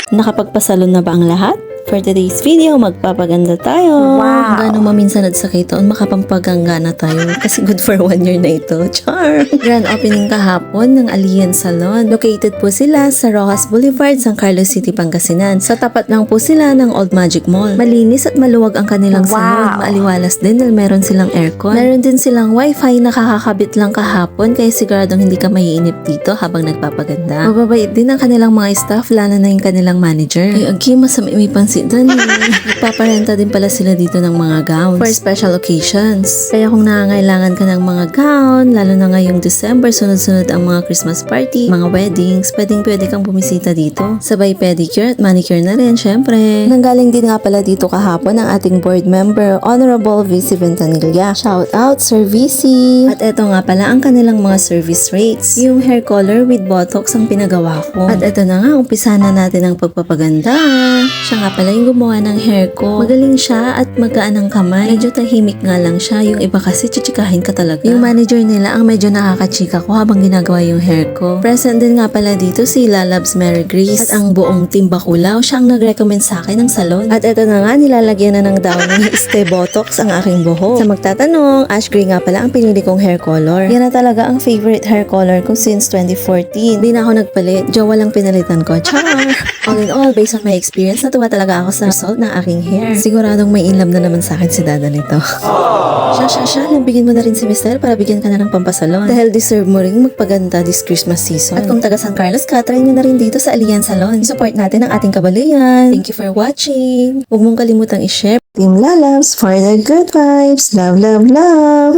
Nakapagpasalon na ba ang lahat? For today's video, magpapaganda tayo. Wow! Gano'ng maminsan at sa taon, makapampaganga na tayo. Kasi good for 1 year na ito. Char! Grand opening kahapon ng Alliance Salon. Located po sila sa Rojas Boulevard, San Carlos City, Pangasinan. Sa tapat lang po sila ng Old Magic Mall. Malinis at maluwag ang kanilang salon. Maaliwalas din dahil meron silang aircon. Meron din silang wifi na kakakabit lang kahapon kaya siguradong hindi ka maiinip dito habang nagpapaganda. Mababait din ang kanilang mga staff, lalo na yung kanilang manager. Ay, agi, masama may pansin doon. Nagpaparenta din pala sila dito ng mga gowns for special occasions. Kaya kung nangangailangan ka ng mga gown, lalo na ngayong December, sunod-sunod ang mga Christmas party, mga weddings, pwede kang bumisita dito. Sabay pedicure at manicure na rin, syempre. Nanggaling din nga pala dito kahapon ang ating board member, Honorable VC Ventanilla. Shout out, Sir VC! At eto nga pala ang kanilang mga service rates. Yung hair color with botox ang pinagawa ko. At eto na nga, umpisa na natin ang pagpapaganda. Siya nga pala yung gumawa ng hair ko. Magaling siya at magaan ang kamay. Medyo tahimik nga lang siya. Yung iba kasi chichikahin ka talaga. Yung manager nila ang medyo nakakachika ko habang ginagawa yung hair ko. Present din nga pala dito si Lalabs Mary Grace. At ang buong team Bakulaw, siya ang nag-recommend sa akin ng salon. At eto na nga, nilalagyan na ng down ng Stay Botox ang aking buhok. Sa magtatanong, ash gray nga pala ang pinili kong hair color. Yan na talaga ang favorite hair color ko since 2014. Di na ako nagpalit. Jowa lang pinalitan ko. Char! All in all, based on my experience, natuwa talaga ako sa result ng aking hair. Siguradong may inlove na naman sa akin si Dada nito. Siya, nabigyan mo na rin si Mister para bigyan ka na ng pampasalon. Dahil deserve mo ring magpaganda this Christmas season. At kung taga San Carlos ka, try nyo na rin dito sa Alliance Salon. Support natin ang ating kabaluyan. Thank you for watching. Huwag mong kalimutang i-share. Team Lalabs for the good vibes. Love, love, love.